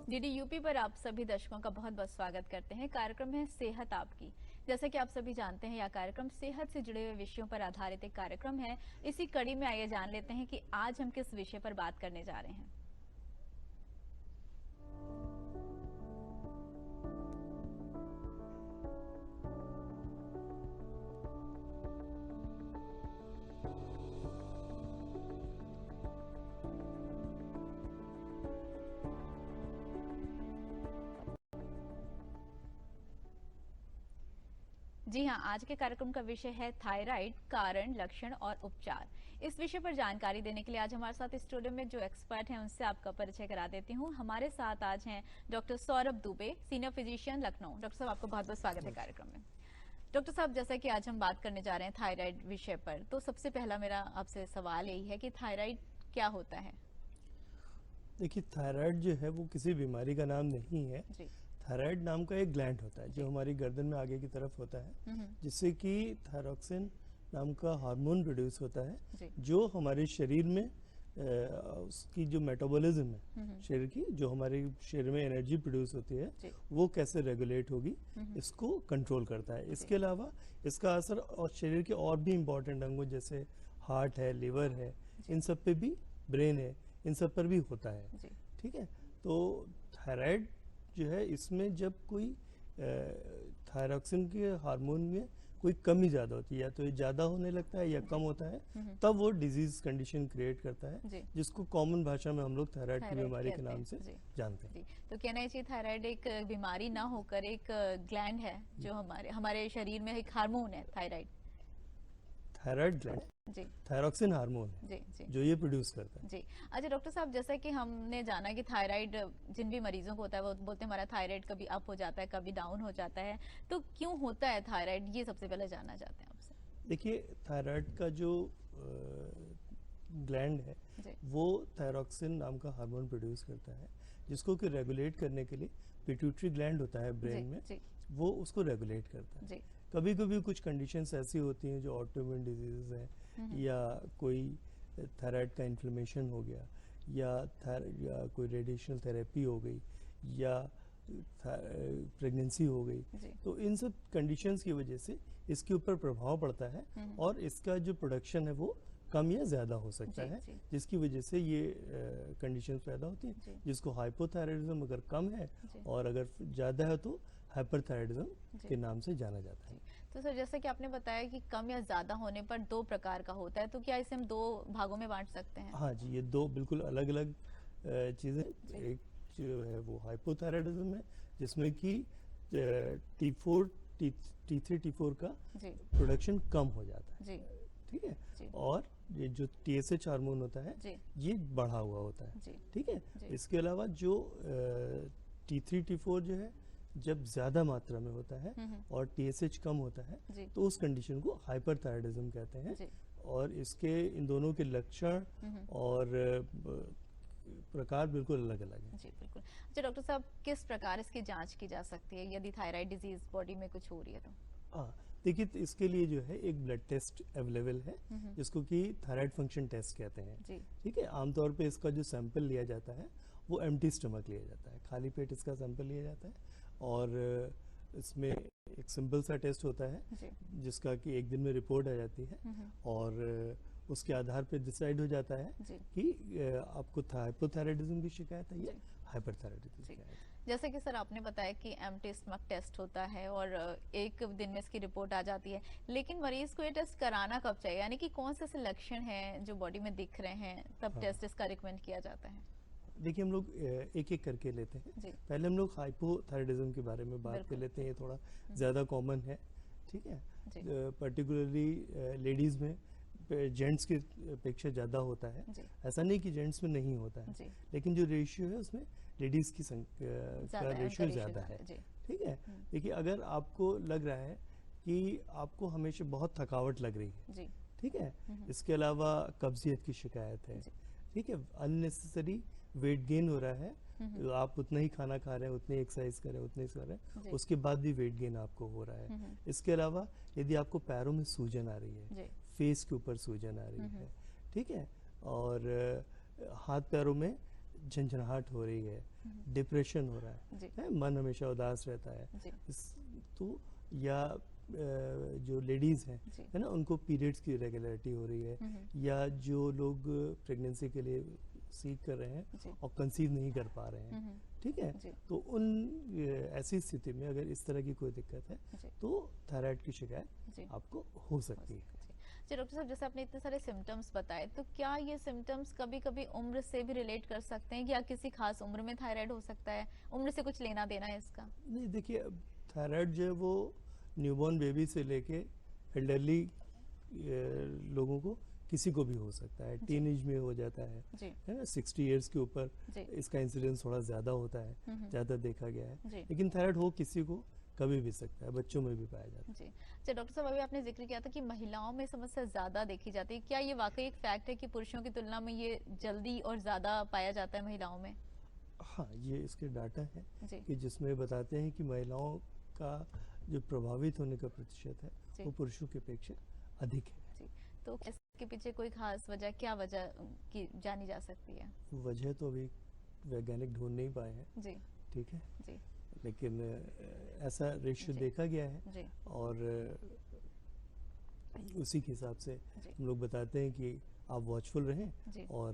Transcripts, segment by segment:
DD UP पर आप सभी दर्शकों का बहुत बहुत स्वागत करते हैं। कार्यक्रम है सेहत आपकी। जैसा कि आप सभी जानते हैं, यह कार्यक्रम सेहत से जुड़े हुए विषयों पर आधारित एक कार्यक्रम है। इसी कड़ी में आइए जान लेते हैं कि आज हम किस विषय पर बात करने जा रहे हैं। जी हाँ, आज के कार्यक्रम का विषय है थायराइड, कारण, लक्षण और उपचार। इस विषय पर जानकारी देने के लिए आज हमारे साथ स्टूडियो में जो एक्सपर्ट हैं उनसे आपका परिचय करा देती हूँ। हमारे साथ आज हैं doctor Saurabh Dubey, senior physician, Lucknow. Doctor साहब, आपका बहुत बहुत स्वागत है कार्यक्रम में। डॉक्टर साहब, जैसा कि आज हम बात करने जा रहे हैं थायराइड विषय पर, तो सबसे पहला मेरा आपसे सवाल यही है कि थायराइड क्या होता है? देखिए, थायराइड जो है वो किसी बीमारी का नाम नहीं है। जी। थायराइड नाम का एक ग्लैंड होता है जी। जो हमारी गर्दन में आगे की तरफ होता है, जिससे कि थायरॉक्सिन नाम का हार्मोन प्रोड्यूस होता है, जी। जो हमारे शरीर में उसकी जो मेटाबॉलिज्म है शरीर की, जो हमारे शरीर में एनर्जी प्रोड्यूस होती है, जी। वो कैसे रेगुलेट होगी इसको कंट्रोल करता है। इसके अलावा इसका असर और शरीर के और भी इम्पोर्टेंट अंगों जैसे हार्ट है, लिवर है, इन सब पे भी, ब्रेन है, इन सब पर भी होता है। जी। ठीक है, तो थायराइड जो है, इसमें जब कोई थायरॉक्सिन के हार्मोन में कोई कमी ज़्यादा होती है, या तो ये ज़्यादा होने लगता है या कम होता है, तब वो डिजीज़ कंडीशन क्रिएट करता है, जी। जिसको कॉमन भाषा में हम लोग थायराइड की बीमारी के कहते नाम हैं। से जी। जानते हैं। जी। तो कहना चाहिए थायराइड एक बीमारी ना होकर एक ग्लैंड है जो हमारे हमारे शरीर में एक हार्मोन है, थायराइड। थायराइड ग्लैंड जी। थायरॉक्सिन हार्मोन है जी। जी। जो ये प्रोड्यूस करता है। जी। अच्छा डॉक्टर साहब, जैसा कि हमने जाना कि थायराइड जिन भी मरीजों को होता है वो बोलते हैं हमारा थायराइड कभी अप हो जाता है, कभी डाउन हो जाता है, तो क्यों होता है थायराइड, ये सबसे पहले जानना चाहते हैं आपसे। देखिए, थायराइड का जो ग्लैंड है जी। वो थायरॉक्सिन नाम का हार्मोन प्रोड्यूस करता है, जिसको कि रेगुलेट करने के लिए पिट्यूटरी ग्लैंड होता है ब्रेन जी। में, जी। वो उसको रेगुलेट करता है। जी। कभी कभी कुछ कंडीशंस ऐसी होती हैं जो ऑटोइम्यून डिजीज़ हैं, या कोई थायराइड का इन्फ्लेमेशन हो गया, या कोई रेडिएशनल थेरेपी हो गई, या प्रेगनेंसी हो गई, जी। तो इन सब कंडीशंस की वजह से इसके ऊपर प्रभाव पड़ता है, और इसका जो प्रोडक्शन है वो कम या ज़्यादा हो सकता जी। है, जी। जिसकी वजह से ये कंडीशंस पैदा होती हैं, जी। जिसको हाइपोथायराइडिज्म अगर कम है जी। और अगर ज़्यादा है तो हाइपरथायराइडिज्म के नाम से जाना जाता है। तो सर, जैसा कि आपने बताया कि कम या ज्यादा होने पर दो प्रकार का होता है, तो क्या इसे हम दो भागों में बांट सकते हैं? हाँ जी, ये दो बिल्कुल अलग अलग चीज़ें। जी। एक जो है वो हाइपोथायराइडिज्म है, जिसमें कि T4 T3 T4 का जी। प्रोडक्शन कम हो जाता है। जी। ठीक है, जी। और ये जो TSH हार्मोन होता है, जी। ये बढ़ा हुआ होता है। जी। ठीक है, जी। इसके अलावा जो T3 T4 जो है, जब ज़्यादा मात्रा में होता है और TSH कम होता है, जी। तो उस कंडीशन को हाइपरथायराइडिज्म कहते हैं। जी। और इसके इन दोनों के लक्षण और प्रकार बिल्कुल अलग अलग हैं। जी बिल्कुल। अच्छा डॉक्टर साहब, किस प्रकार इसकी जांच की जा सकती है यदि थायराइड डिजीज बॉडी में कुछ हो रही है तो? हाँ, देखिए, तो इसके लिए जो है एक ब्लड टेस्ट अवेलेबल है, जिसको कि थायराइड फंक्शन टेस्ट कहते हैं। जी। ठीक है, आमतौर पे इसका जो सैंपल लिया जाता है वो एम्प्टी स्टमक लिया जाता है, खाली पेट इसका सैंपल लिया जाता है, और इसमें एक सिंपल सा टेस्ट होता है, जी। जिसका कि एक दिन में रिपोर्ट आ जाती है, और उसके आधार पे डिसाइड हो जाता है जी। कि आपको हाइपोथायराइडिज्म की शिकायत है या जी। हाइपरथायराइडिज्म की जी। शिकायत है। जैसे कि सर आपने बताया कि एम्प्टी स्टमक टेस्ट होता है और एक दिन में इसकी रिपोर्ट आ जाती है, लेकिन मरीज को ये टेस्ट कराना कब चाहिए, यानी कि कौन से ऐसे लक्षण हैं जो बॉडी में दिख रहे हैं तब टेस्ट इसका रिकमेंड किया जाता है? देखिए, हम लोग एक एक करके लेते हैं। जी। पहले हम लोग हाइपोथायराइडिज्म के बारे में बात कर लेते हैं, ये थोड़ा ज़्यादा कॉमन है। ठीक है, पर्टिकुलरली लेडीज़ में जेंट्स की अपेक्षा ज़्यादा होता है। जी। ऐसा नहीं कि जेंट्स में नहीं होता है, जी। लेकिन जो रेशियो है उसमें लेडीज़ की का रेशियो ज़्यादा है। जी। ठीक है, देखिए, अगर आपको लग रहा है कि आपको हमेशा बहुत थकावट लग रही है, जी। ठीक है, इसके अलावा कब्जियत की शिकायत है, ठीक है, अननेसेसरी वेट गेन हो रहा है, आप उतना ही खाना खा रहे हैं, उतनी एक्सरसाइज कर रहे हैं, उतने ही कर रहे हैं, उसके बाद भी वेट गेन आपको हो रहा है। इसके अलावा यदि आपको पैरों में सूजन आ रही है, फेस के ऊपर सूजन आ रही है, ठीक है, और हाथ पैरों में झंझनाहट हो रही है, डिप्रेशन हो रहा जी है, मन हमेशा उदास रहता है, जी तो या जो लेडीज़ हैं जी है ना, उनको पीरियड्स की इरेगुलरिटी हो रही है, या जो लोग प्रेगनेंसी के लिए सीख कर रहे हैं जी और कंसीव नहीं कर पा रहे हैं, ठीक है, जी तो उन ऐसी स्थिति में अगर इस तरह की कोई दिक्कत है जी तो थायराइड की शिकायत जी आपको हो सकती है। जी डॉक्टर साहब, जैसे आपने इतने सारे सिम्टम्स बताए, तो क्या ये सिम्टम्स कभी कभी उम्र से भी रिलेट कर सकते हैं, या किसी खास उम्र में थायराइड हो सकता है? उम्र से कुछ लेना देना है इसका? नहीं देखिए, अब थायराइड जो है वो न्यूबॉर्न बेबी से लेके एल्डरली लोगों को किसी को भी हो सकता है, जी टीन एज में हो जाता जी है ना, 60 इयर्स के ऊपर जी इसका इंसिडेंस थोड़ा ज़्यादा होता है, ज़्यादा देखा गया है, जी लेकिन थायराइड हो किसी को कभी भी सकता है, बच्चों में भी पाया जाता जी। अच्छा डॉक्टर साहब, अभी आपने जिक्र किया था कि महिलाओं में समस्या ज्यादा देखी जाती है, क्या ये वाकई एक फैक्ट है कि पुरुषों की तुलना में ये जल्दी और ज्यादा पाया जाता है महिलाओं में? है। हाँ, ये इसके डाटा है जी कि जिसमें बताते हैं कि महिलाओं का जो प्रभावित होने का प्रतिशत है जी वो पुरुषों की अपेक्षा अधिक है। जी। तो इसके पीछे कोई खास वजह, क्या वजह की जानी जा सकती है? वजह तो अभी वैज्ञानिक ढूंढ नहीं पाए हैं, जी ठीक है, जी लेकिन ऐसा रेशियो जी देखा गया है, जी और उसी के हिसाब से जी हम लोग बताते हैं कि आप वॉचफुल रहें जी। और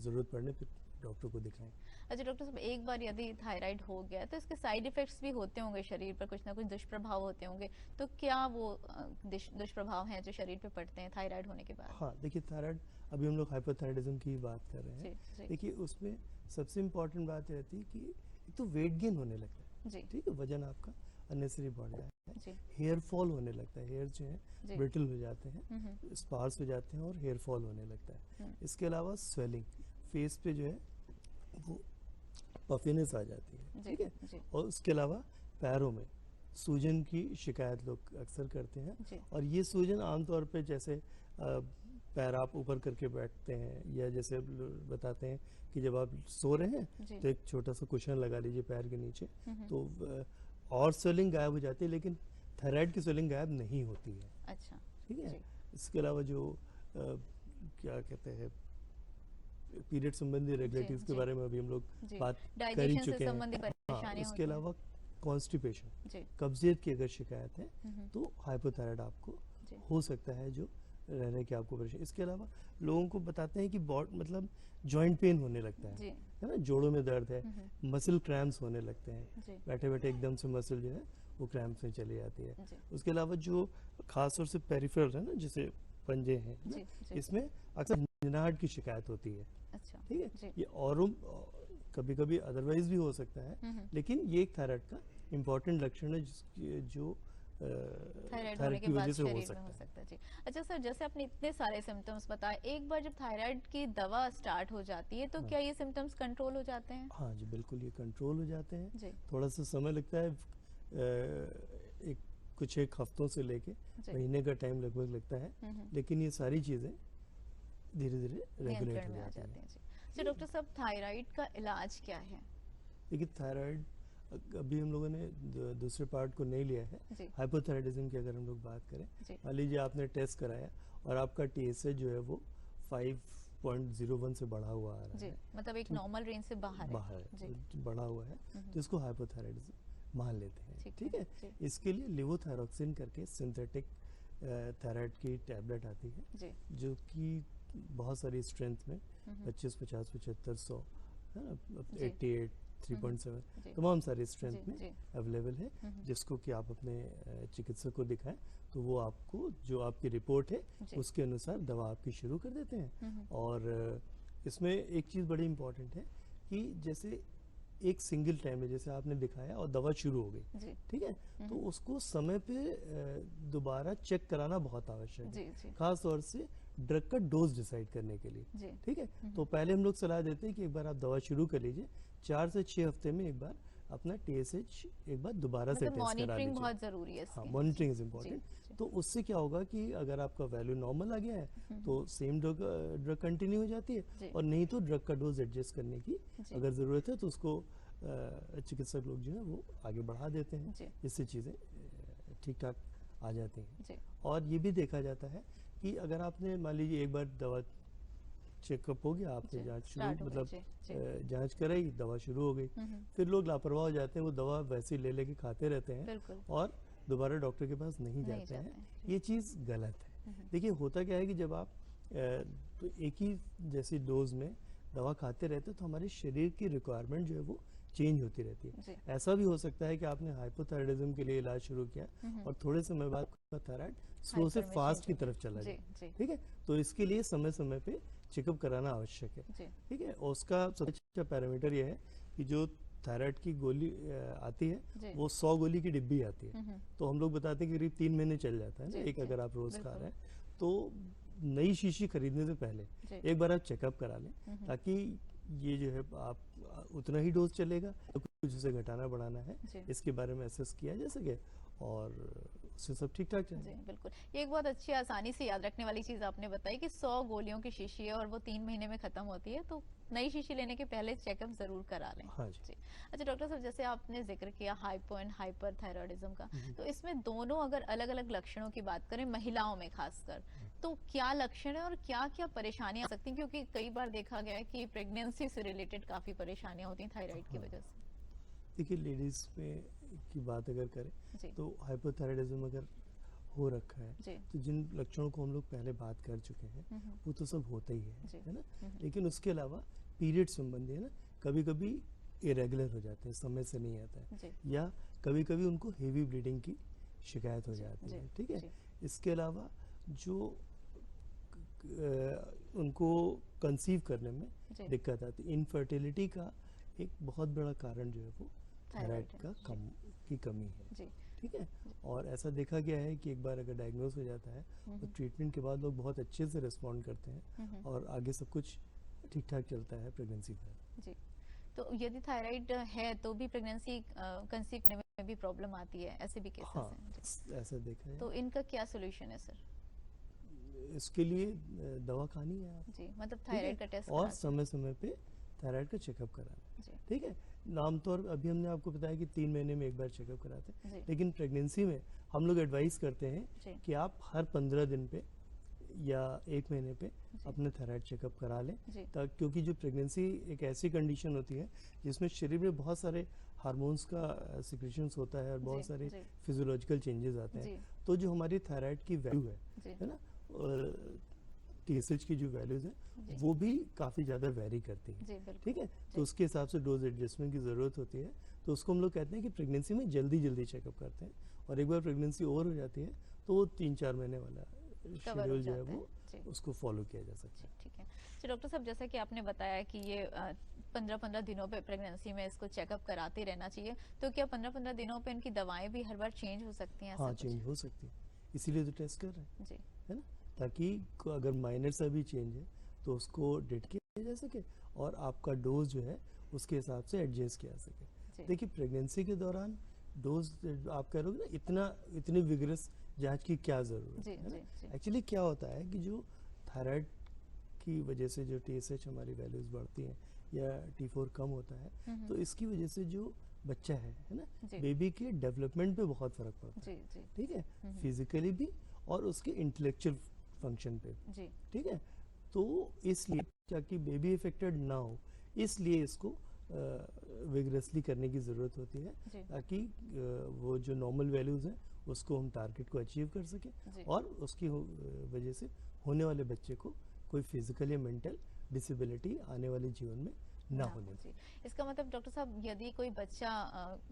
ज़रूरत पड़ने पर डॉक्टर को दिखाएं। अच्छा डॉक्टर साहब, एक बार यदि थायराइड हो गया तो इसके साइड इफेक्ट्स भी होते होंगे, शरीर पर कुछ ना कुछ दुष्प्रभाव होते होंगे, तो क्या वो दुष्प्रभाव हैं जो शरीर पे पड़ते हैं थायराइड होने के बाद? हाँ देखिए, थायराइड, अभी हम लोग हाइपोथायराइडिज्म की बात कर रहे जी हैं, जी देखिए उसमें सबसे इम्पॉर्टेंट बात रहती है कि एक तो वेट गेन होने लगता है, जी ठीक है, वजन आपका अननेसेसरी बढ़ जाता है, जी हेयर फॉल होने लगता है, हेयर जो है जी ब्रिटल हो जाते हैं, हम्म स्पार्स हो जाते हैं और हेयर फॉल होने लगता है। हम्म, इसके अलावा स्वेलिंग, फेस पे जो है वो पफिनेस आ जाती है, जी ठीक है, जी और उसके अलावा पैरों में सूजन की शिकायत लोग अक्सर करते हैं, जी और ये सूजन आमतौर पे जैसे पैर आप ऊपर करके बैठते हैं, या जैसे बताते हैं कि जब आप सो रहे हैं जी तो एक छोटा सा कुशन लगा लीजिए पैर के नीचे, हम्म, तो और स्वेलिंग गायब हो जाती है, लेकिन थायराइड की स्वेलिंग गायब नहीं होती है, अच्छा ठीक है। जी इसके अलावा जो क्या कहते हैं, पीरियड संबंधी जी रेगुलेटरीज के जी बारे में अभी हम लोग जी। बात कर ही डाइजेशन से चुके हैं। संबंधित हाँ, परेशानियां उसके होती हैं। अलावा कॉन्स्टिपेशन, जी कब्जियत की अगर शिकायत है हम्म, तो हाइपोथायराइड आपको जी हो सकता है, जो रहने की आपको परेशानी। इसके अलावा लोगों को बताते हैं कि मतलब जॉइंट पेन होने लगता जी है ना, जोड़ों में दर्द है, हम्म, मसल क्रैम्प्स होने लगते हैं, जी बैठे बैठे एकदम से मसल जो है वो क्रैम्प्स में चली जाती है। जी उसके अलावा जो खासतौर से पेरिफेरल है ना, जैसे पंजे हैं ना, जी जी इसमें अक्सर झंझनाहट की शिकायत होती है, अच्छा ठीक है, जी ये औरों कभी कभी अदरवाइज भी हो सकता है, लेकिन ये एक थायराइड का इम्पॉर्टेंट लक्षण है जो थायराइड होने थायराइड के की बाद वजह से हो शरीर में सकता हो है। सकता है। जी। अच्छा सर, जैसे आपने इतने सारे सिम्टम्स बताए, एक बार जब थायराइड की दवा स्टार्ट हो जाती है तो हाँ क्या ये सिम्टम्स कंट्रोल हो जाते हैं? हाँ जी, बिल्कुल ये कंट्रोल हो जाते हैं, जी थोड़ा सा समय लगता है, एक एक हफ्तों से लेके जी महीने का टाइम लगभग लगता है, हम्म, लेकिन ये सारी चीज़ें धीरे धीरे रेगुलेट नियंत्रण हो में आ जाती जाते हैं। हैं। जी। अच्छा डॉक्टर साहब, थायराइड का इलाज क्या है? देखिए, थायराइड अभी हम लोगों ने दूसरे पार्ट को नहीं लिया है, जी हाइपोथायराइडिज्म की अगर हम लोग बात करें, जी मान लीजिए आपने टेस्ट कराया और आपका TSH जो है वो 5.01 से बढ़ा हुआ आ रहा जी, है, मतलब एक ठीक, नॉर्मल रेंज से बाहर है। बाहर जी है, बढ़ा हुआ है, तो इसको हाइपोथायराइडिज्म मान लेते हैं, ठीक है ठीक है। जी इसके लिए लिवोथायरोक्सिन करके सिंथेटिक थायराइड की टैबलेट आती है, जी जो कि बहुत सारी स्ट्रेंथ में हम्म, 25, 50, 75, 100 है ना, जी 88, 3.7 जी तमाम सारी जी स्ट्रेंथ में जी अवेलेबल है, हम्म, जिसको कि आप अपने चिकित्सक को दिखाएं, तो वो आपको जो आपकी रिपोर्ट है जी उसके अनुसार दवा आपकी शुरू कर देते हैं। हम्म, और इसमें एक चीज़ बड़ी इम्पॉर्टेंट है कि जैसे एक सिंगल टाइम में जैसे आपने दिखाया और दवा शुरू हो गई, जी ठीक है, तो उसको समय पे दोबारा चेक कराना बहुत आवश्यक जी है, जी खास तौर से ड्रग का डोज डिसाइड करने के लिए, जी ठीक है। तो पहले हम लोग सलाह देते हैं कि एक बार आप दवा शुरू कर लीजिए, 4 से 6 हफ्ते में एक बार अपना TSH एक बार दोबारा से मतलब टेस्ट करा मॉनिटरिंग लीजिए। बहुत जरूरी है हाँ, इसकी। मॉनिटरिंग इज जी इम्पॉर्टेंट। जी तो उससे क्या होगा कि अगर आपका वैल्यू नॉर्मल आ गया है तो सेम ड्रग कंटिन्यू हो जाती है, जी और नहीं तो ड्रग का डोज एडजस्ट करने की जी अगर ज़रूरत है तो उसको चिकित्सक लोग जो है वो आगे बढ़ा देते हैं, जी इससे चीज़ें ठीक ठाक आ जाती हैं। जी और ये भी देखा जाता है कि अगर आपने मान लीजिए एक बार दवा चेकअप हो गया, आपने जी, जांच शुरू स्टार्ट हो गई। मतलब जी, जी। जांच कराई, दवा शुरू हो गई। फिर लोग लापरवाह हो जाते हैं, वो दवा वैसे ही ले लेके खाते रहते हैं बिल्कुल, और दोबारा डॉक्टर के पास नहीं नहीं जाते हैं। जाते हैं। जी। ये चीज़ गलत है। देखिए होता क्या है कि जब आप तो एक ही जैसी डोज में दवा खाते रहते हैं तो हमारे शरीर की रिक्वायरमेंट जो है वो चेंज होती रहती है। जी। ऐसा भी हो सकता है कि आपने हाइपोथायराइडिज्म के लिए इलाज शुरू किया और थोड़े समय बाद आपका थायराइड स्लो से हाइपर में फास्ट चेंज की हो तरफ चला गया। जी, जाए। जी, ठीक है, तो इसके लिए समय समय पे चेकअप कराना आवश्यक है। जी। ठीक है, और उसका सबसे अच्छा पैरामीटर ये है कि जो थायराइड की गोली आती है जी। वो 100 गोली की डिब्बी आती है। तो हम लोग बताते हैं कि करीब 3 महीने चल जाता है ना, जी, एक जी, अगर आप रोज खा बिल्कुल। रहे हैं तो नई शीशी खरीदने से पहले जी। एक बार आप चेकअप करा लें, ताकि ये जो है आप उतना ही डोज चलेगा, तो कुछ उसे घटाना बढ़ाना है जी। इसके बारे में असेस किया जा सके और उससे सब ठीक ठाक जी, जाएगा। बिल्कुल। ये एक बहुत अच्छी आसानी से याद रखने वाली चीज़ आपने बताई कि 100 गोलियों की शीशी है और वो 3 महीने में खत्म होती है, तो नई शीशी लेने के पहले चेकअप ज़रूर करा लें। हाँ जी। जी। अच्छा डॉक्टर साहब, जैसे आपने ज़िक्र किया हाइपो एंड हाइपरथायरॉयडिज़्म का, तो इसमें दोनों अगर अलग-अलग लक्षणों की बात करें महिलाओं में खासकर, तो क्या लक्षण है और क्या-क्या परेशानियाँ आ सकती हैं? क्योंकि कई बार देखा गया है कि प्रेगनेंसी से रिलेटेड काफ़ी परेशानियाँ होती हैं थायराइड की हाँ, वजह से। देखिए लेडीज में की बात अगर करें जी, तो हाइपोथायराइडिज्म अगर हो रखा है जी। तो जिन लक्षणों को हम लोग पहले बात कर चुके हैं वो तो सब होता ही जी। है ना। लेकिन उसके अलावा पीरियड संबंधी है ना, कभी कभी इरेगुलर हो जाते हैं, समय से नहीं आता है, जी, या कभी कभी उनको हेवी ब्लीडिंग की शिकायत हो जी, जाती जी, है। ठीक है, जी, इसके अलावा जो उनको कंसीव करने में जी। दिक्कत आती है, इनफर्टिलिटी का एक बहुत बड़ा कारण जो है वो थायराइड थायराइड है। का जी, की कमी है। जी, ठीक है, जी। और ऐसा देखा गया है कि एक बार अगर डायग्नोस हो जाता है तो ट्रीटमेंट के बाद लोग बहुत अच्छे से रिस्पॉन्ड करते हैं और आगे सब कुछ ठीक ठाक चलता है प्रेगनेंसी में। जी। तो यदि थायराइड है तो भी प्रेगनेंसी कंसीव करने में भी प्रॉब्लम आती है, ऐसे भी केसेस हाँ, हैं। जी। ऐसा देखा है। तो इनका क्या सॉल्यूशन है सर? इसके लिए दवा खानी है आप। जी, मतलब ठीक है, थायराइड का टेस्ट और करा के। समय समय पे थायराइड का चेकअप कराना। जी, ठीक है, आमतौर अभी हमने आपको बताया कि 3 महीने में एक बार चेकअप कराते हैं, जी, लेकिन प्रेगनेंसी में हम लोग एडवाइस करते हैं जी, कि आप हर 15 दिन पे या 1 महीने पे जी, अपने थायराइड चेकअप करा लें। जी, क्योंकि जो प्रेगनेंसी एक ऐसी कंडीशन होती है जिसमें शरीर में बहुत सारे हार्मोन्स का सिक्रेशंस होता है और जी, बहुत सारे जी, फिजियोलॉजिकल चेंजेस आते हैं। जी, तो जो हमारी थायराइड की वैल्यू जी, है ना, टीएसएच की जो वैल्यूज हैं जी, वो भी काफ़ी ज़्यादा वेरी करती हैं। जी, बिल्कुल। ठीक है, जी, तो उसके हिसाब से डोज एडजस्टमेंट की ज़रूरत होती है। तो उसको हम लोग कहते हैं कि प्रेगनेंसी में जल्दी जल्दी चेकअप करते हैं, और एक बार प्रेगनेंसी ओवर हो जाती है तो वो 3-4 महीने वाला कवर हो शेड्यूल जो है जाता है। वो जी, उसको फॉलो किया जा सकता जी, है। ठीक है। तो डॉक्टर साहब, जैसा कि आपने बताया कि ये 15-15 दिनों पे प्रेगनेंसी में इसको चेकअप कराते रहना चाहिए, तो क्या 15-15 दिनों पे इनकी दवाएं भी हर बार चेंज हो सकती हैं, ऐसा हाँ, कुछ? चेंज हो सकती है, इसीलिए तो टेस्ट कर रहे हैं, जी, है ना, ताकि अगर माइनर सा भी चेंज है तो उसको डिटेक्ट किया जा सके और आपका डोज जो है उसके हिसाब से एडजस्ट किया जा सके। जी, देखिए प्रेगनेंसी के दौरान डोज आप कह रहे हो ना, इतनी विगरस जांच की क्या ज़रूरत जी, है ना। जी, जी, एक्चुअली क्या होता है कि जो थायराइड की वजह से जो टीएसएच हमारी वैल्यूज़ बढ़ती हैं या T4 कम होता है, तो इसकी वजह से जो बच्चा है ना, जी, बेबी के डेवलपमेंट पे बहुत फ़र्क पड़ता जी, है। जी, ठीक है, फिजिकली भी और उसके इंटेलेक्चुअल फंक्शन पे भी। जी, ठीक है, तो इसलिए ताकि बेबी इफेक्टेड ना हो, इसलिए इसको विगरसली करने की ज़रूरत होती है, जी, ताकि वो जो नॉर्मल वैल्यूज़ हैं उसको हम टारगेट को अचीव कर सकें जी। और उसकी वजह से होने वाले बच्चे को कोई फिजिकल या मेंटल डिसेबिलिटी आने वाले जीवन में ना होने जी। दें। इसका मतलब डॉक्टर साहब, यदि कोई बच्चा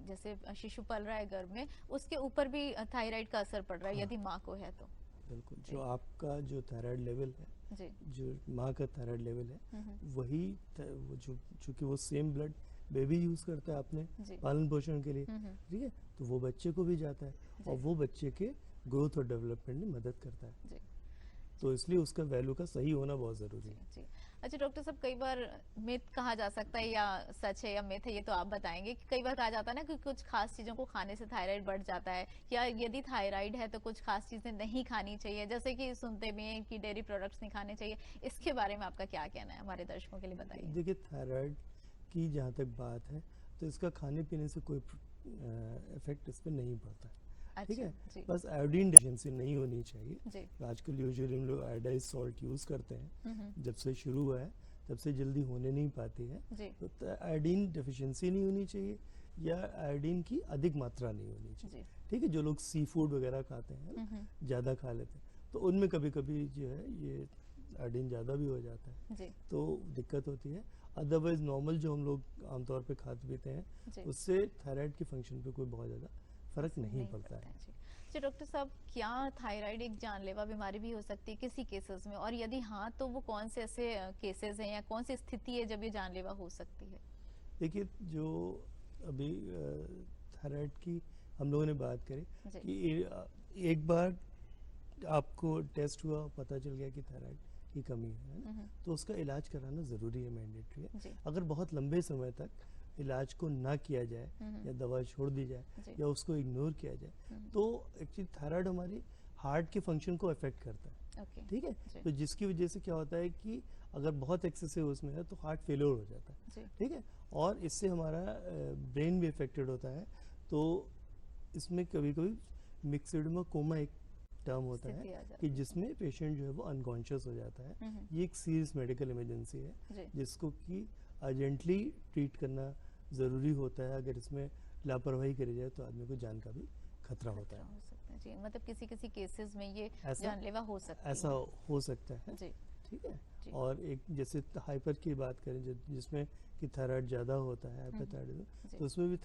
जैसे शिशु पल रहा है घर में, उसके ऊपर भी थायराइड का असर पड़ रहा है हाँ, यदि माँ को है तो? बिल्कुल, जी, जो आपका जो थायराइड लेवल है, जी, जो माँ का थायराइड लेवल है, हम्म, वही वो जो चूँकि वो सेम ब्लड बेबी यूज़ करता है अपने जी, पालन पोषण के लिए। हम्म, ठीक है, तो वो बच्चे को भी जाता है जी, और वो बच्चे के ग्रोथ और डेवलपमेंट में मदद करता है। जी, तो इसलिए उसका वैल्यू का सही होना बहुत ज़रूरी जी, है। जी। अच्छा डॉक्टर साहब, कई बार मिथ कहा जा सकता है या सच है या मिथ है, ये तो आप बताएंगे, कि कई बार कहा जाता है ना कि कुछ खास चीजों को खाने से थायराइड बढ़ जाता है, या यदि थायराइड है तो कुछ खास चीजें नहीं खानी चाहिए, जैसे कि सुनते भी हैं कि डेयरी प्रोडक्ट्स नहीं खाने चाहिए। इसके बारे में आपका क्या कहना है, हमारे दर्शकों के लिए बताइए। देखिए थायराइड की जहाँ तक बात है तो इसका खाने पीने से कोई इफेक्ट इस पर नहीं पड़ता है। ठीक है। जी बस आयोडीन डेफिशिएंसी नहीं होनी चाहिए। जी। आजकल यूजुअली हम लोग आयोडाइज सॉल्ट यूज़ करते हैं, हम्म। जब से शुरू हुआ है तब से जल्दी होने नहीं पाती है। जी तो आयोडीन डेफिशिएंसी नहीं होनी चाहिए या आयोडीन की अधिक मात्रा नहीं होनी चाहिए। जी। ठीक है, जो लोग सी फूड वगैरह खाते हैं ना, ज़्यादा खा लेते हैं, तो उनमें कभी कभी जो है ये आयोडीन ज़्यादा भी हो जाता है, जी तो दिक्कत होती है। अदरवाइज नॉर्मल जो हम लोग आमतौर पे खाते पीते हैं, जी। उससे थायराइड के फंक्शन पे कोई बहुत ज़्यादा फर्क नहीं पड़ता है। जी जी। डॉक्टर साहब, क्या थायराइड एक जानलेवा बीमारी भी हो सकती है किसी केसेस में, और यदि हाँ तो वो कौन से ऐसे केसेस हैं या कौन सी स्थिति है जब ये जानलेवा हो सकती है? देखिए, जो अभी थायराइड की हम लोगों ने बात करी जी कि एक बार आपको टेस्ट हुआ, पता चल गया कि थायराइड की कमी है ना, तो उसका इलाज कराना ज़रूरी है, मैंडेटरी है। जी अगर बहुत लंबे समय तक इलाज को ना किया जाए या दवा छोड़ दी जाए जी। या उसको इग्नोर किया जाए, तो एक्चुअली थायराइड हमारी हार्ट के फंक्शन को अफेक्ट करता है। ओके। ठीक है, जी तो जिसकी वजह से क्या होता है कि अगर बहुत एक्सेसिव उसमें है तो हार्ट फेलियर हो जाता है। जी ठीक है, और इससे हमारा ब्रेन भी अफेक्टेड होता है। तो इसमें कभी कभी मिक्सिडमा कोमा एक टर्म होता है स्थिति आ कि जाती है। जिसमें पेशेंट जो है वो अनकॉन्शियस हो जाता है। हम्म। ये एक सीरियस मेडिकल इमरजेंसी है जी। जिसको कि अर्जेंटली ट्रीट करना ज़रूरी होता है। अगर इसमें लापरवाही करी जाए तो आदमी को जान का भी खतरा होता खतरा है। हो सकता है जी, मतलब किसी किसी केसेस में ये ऐसा जानलेवा हो सकती ऐसा है। हो सकता है। जी ठीक है, जी। और एक जैसे हाइपर की बात करें जिसमें कि थायराइड ज़्यादा होता है, जी। हाइपरथायराइडिज्म, तो उसमें भी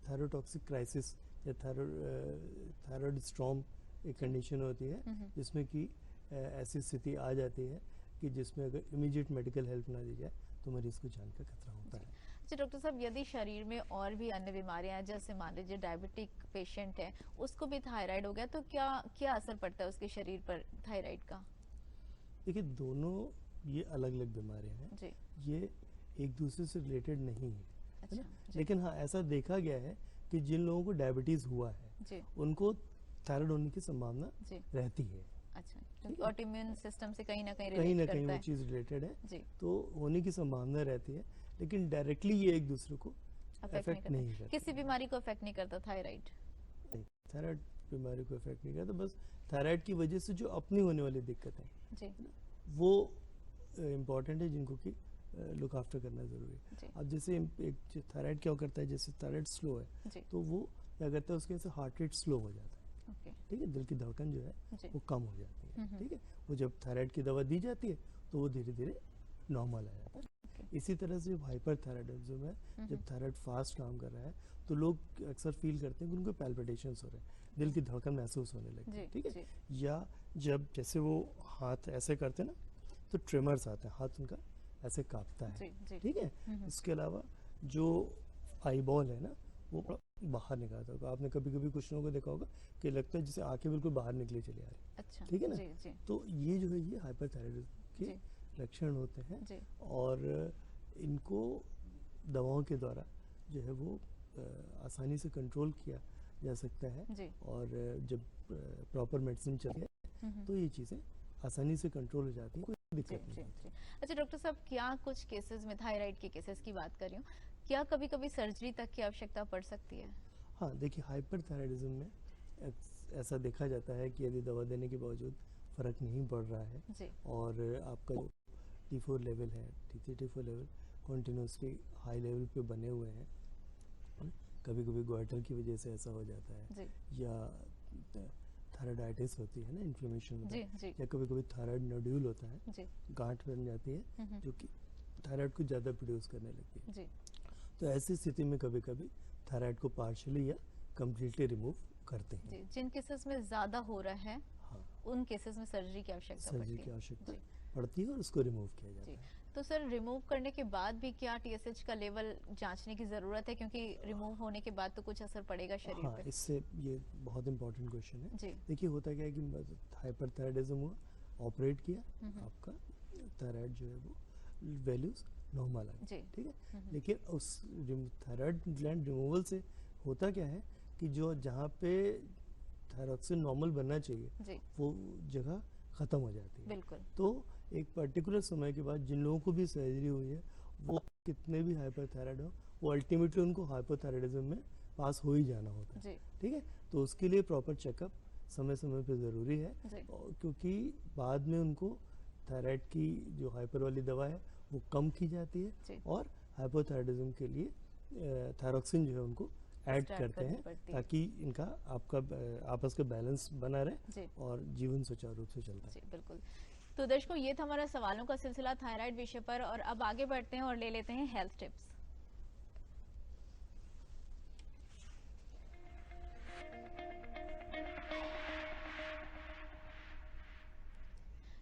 थायरोटॉक्सिक क्राइसिस या थायराइड स्ट्रॉम एक कंडीशन होती है जिसमें कि ऐसी स्थिति आ जाती है कि जिसमें अगर इमीडिएट मेडिकल हेल्प ना दी जाए तो मरीज को जान का खतरा होता है। जी डॉक्टर साहब, यदि शरीर में और भी अन्य बीमारियां हैं, जैसे मान लीजिए डायबिटिक पेशेंट है, उसको भी थायराइड हो गया, तो क्या क्या असर पड़ता है उसके शरीर पर थायराइड का? देखिए, दोनों ये अलग अलग बीमारियां हैं, जी ये एक दूसरे से रिलेटेड नहीं है, है अच्छा ना। जी लेकिन हाँ, ऐसा देखा गया है कि जिन लोगों को डायबिटीज़ हुआ है जी उनको थायराइड होने की संभावना जी। रहती है। अच्छा, ठीक क्योंकि है, ऑटोइम्यून सिस्टम से कहीं ना कहीं कहीं रिलेट ना कहीं करता वो है। चीज़ रिलेटेड है, जी। तो होने की संभावना रहती है, लेकिन डायरेक्टली ये एक दूसरे को अफेक्ट नहीं अफेक्ट करता नहीं करती। किसी बीमारी को अफेक्ट नहीं करता थायराइड? नहीं, थायराइड बीमारी को अफेक्ट नहीं करता। बस थायराइड की वजह से जो अपनी होने वाली दिक्कत है जी ना, वो इम्पॉर्टेंट है, जिनको कि लुक आफ्टर करना ज़रूरी है। जी अब जैसे एक थायराइड क्या करता है, जैसे थायराइड स्लो है जी। तो वो क्या करता है, उसके वजह से हार्ट रेट स्लो हो जाता है। ओके ठीक है, दिल की धड़कन जो है जी। वो कम हो जाती है। हम्म। ठीक है, वो जब थायराइड की दवा दी जाती है तो वो धीरे धीरे नॉर्मल आ जाता है। ओके। इसी तरह से हाइपर थायराइडिज्म है, जब थायराइड फास्ट काम कर रहा है तो लोग अक्सर फील करते हैं कि उनको पैल्पिटेशंस हो रहे हैं, दिल की धड़कन महसूस होने लगती जी है। ठीक है, जी या जब जैसे वो हाथ ऐसे करते हैं ना तो ट्रेमर्स आते हैं, हाथ उनका ऐसे कांपता है। जी जी। ठीक है, इसके अलावा जो आई बॉल है ना वो बाहर निकलता होगा। आपने कभी कभी कुछ लोगों को देखा होगा कि लगता है जैसे आंखें बिल्कुल बाहर निकली चली आ रही। अच्छा ठीक है ना, जी जी तो ये जो है ये हाइपरथायराइडिज्म के जी लक्षण होते हैं, जी और इनको दवाओं के द्वारा जो है वो आसानी से कंट्रोल किया जा सकता है। जी। और जब प्रॉपर मेडिसिन चले तो ये चीज़ें आसानी से कंट्रोल हो जाती हैं, कोई जी दिक्कत नहीं जी होती। जी। अच्छा डॉक्टर साहब, क्या कुछ केसेस में, थायराइड के केसेस की बात कर रही हूँ, क्या कभी कभी सर्जरी तक की आवश्यकता पड़ सकती है? हाँ, देखिए, हाइपरथायराइडिज्म में ऐसा देखा जाता है कि यदि दवा देने के बावजूद फ़र्क नहीं पड़ रहा है जी और आपका जो T4 लेवल है, T3 T4 level continuously high level पे बने हुए हैं, कभी कभी गोइटर की वजह से ऐसा हो जाता है, जी या थायराइडाइटिस होती है ना, इन्फ्लेमेशन होता जी है, जी या कभी कभी थायराइड नोड्यूल होता है, जी गांठ बन जाती है जो कि थायराइड को ज़्यादा प्रोड्यूस करने लगती है। जी तो ऐसी स्थिति में कभी कभी थायराइड को पार्शली या कम्प्लीटली रिमूव करते हैं। जी। जिन केसेस में ज्यादा हो रहा है हाँ, उन केसेस में सर्जरी की आवश्यकता सर्जरी पड़ती की है। आवश्यकता जी पड़ती है और उसको रिमूव किया जाता जी। है। तो सर, रिमूव करने के बाद भी क्या टीएसएच का लेवल जांचने की जरूरत है, क्योंकि रिमूव होने के बाद तो कुछ असर पड़ेगा शरीर हाँ, पे? इससे ये बहुत इंपॉर्टेंट क्वेश्चन है। जी देखिए, होता क्या है कि हाइपरथायराइडिज्म हुआ, ऑपरेट किया, आपका थायराइड जो है वो वैल्यूज नॉर्मल आ गई। जी ठीक है, लेकिन उस थायराइड ग्लैंड रिमूवल से होता क्या है कि जो जहाँ पे थायरॉक्सिन नॉर्मल बनना चाहिए जी वो जगह ख़त्म हो जाती है। बिल्कुल। तो एक पर्टिकुलर समय के बाद जिन लोगों को भी सर्जरी हुई है वो कितने भी हाइपरथायराइड हो, वो अल्टीमेटली उनको हाइपोथायराइडिज्म में पास हो ही जाना होता है। ठीक है, तो उसके लिए प्रॉपर चेकअप समय समय पे ज़रूरी है, क्योंकि बाद में उनको थायराइड की जो हाइपर वाली दवा है वो कम की जाती है और हाइपोथायराइडिज्म के लिए थायरोक्सिन जो है उनको ऐड करते हैं, ताकि इनका आपका आपस का बैलेंस बना रहे और जीवन सुचारू रूप से चलता है। बिल्कुल। तो दर्शकों, ये था हमारा सवालों का सिलसिला थायराइड विषय पर, और अब आगे बढ़ते हैं और ले लेते हैं हेल्थ टिप्स।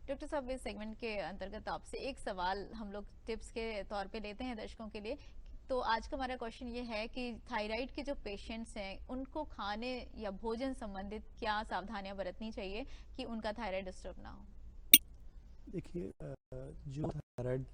डॉक्टर साहब, इस सेगमेंट के अंतर्गत आपसे एक सवाल हम लोग टिप्स के तौर पे लेते हैं दर्शकों के लिए। तो आज का हमारा क्वेश्चन ये है कि थायराइड के जो पेशेंट्स हैं उनको खाने या भोजन संबंधित क्या सावधानियां बरतनी चाहिए कि उनका थायराइड डिस्टर्ब ना हो? देखिए, जो थायराइड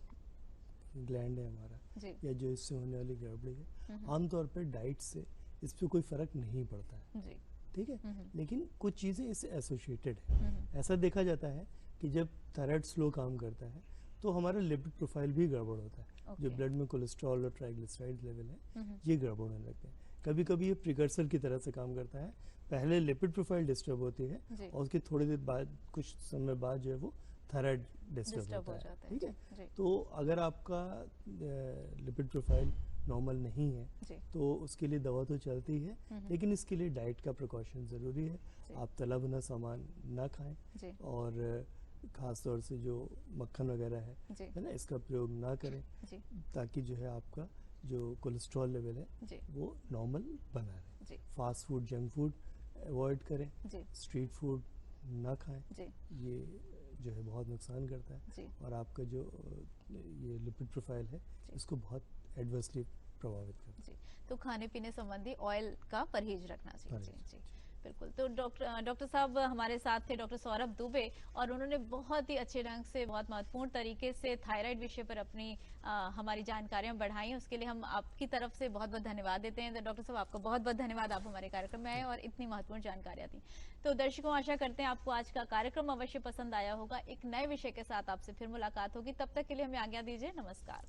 ग्लैंड है हमारा या जो इससे होने वाली गड़बड़ी है, आमतौर पर डाइट से इस पर कोई फर्क नहीं पड़ता है। ठीक है, लेकिन कुछ चीज़ें इससे एसोसिएटेड है। ऐसा देखा जाता है कि जब थायराइड स्लो काम करता है तो हमारा लिपिड प्रोफाइल भी गड़बड़ होता है। जो ब्लड में कोलेस्ट्रॉल और ट्राइग्लिसराइड लेवल है ये गड़बड़ होने लगते हैं। कभी कभी ये प्रिकर्सर की तरह से काम करता है, पहले लिपिड प्रोफाइल डिस्टर्ब होती है और उसके थोड़ी देर बाद, कुछ समय बाद जो है वो थायराइड डिस्टर्ब होता है। ठीक है, तो अगर आपका लिपिड प्रोफाइल नॉर्मल नहीं है तो उसके लिए दवा तो चलती है, लेकिन इसके लिए डाइट का प्रिकॉशन ज़रूरी है। आप तला भुना सामान ना खाएं और खास तौर से जो मक्खन वगैरह है ना, इसका प्रयोग ना करें, ताकि जो है आपका जो कोलेस्ट्रॉल लेवल है वो नॉर्मल बना रहे। Fast food, junk food avoid करें, स्ट्रीट फूड ना खाएं, ये जो है बहुत नुकसान करता है और आपका जो ये लिपिड प्रोफाइल है इसको बहुत एडवर्सली प्रभावित करता है। तो खाने पीने संबंधी ऑयल का परहेज रखना चाहिए। बिल्कुल। तो डॉक्टर साहब हमारे साथ थे, डॉक्टर सौरभ दुबे, और उन्होंने बहुत ही अच्छे ढंग से, बहुत महत्वपूर्ण तरीके से थायराइड विषय पर अपनी हमारी जानकारियां बढ़ाई। उसके लिए हम आपकी तरफ से बहुत बहुत धन्यवाद देते हैं। तो डॉक्टर साहब, आपको बहुत बहुत धन्यवाद, आप हमारे कार्यक्रम में आए और इतनी महत्वपूर्ण जानकारियां दी। तो दर्शकों, आशा करते हैं आपको आज का कार्यक्रम अवश्य पसंद आया होगा। एक नए विषय के साथ आपसे फिर मुलाकात होगी, तब तक के लिए हमें आज्ञा दीजिए। नमस्कार।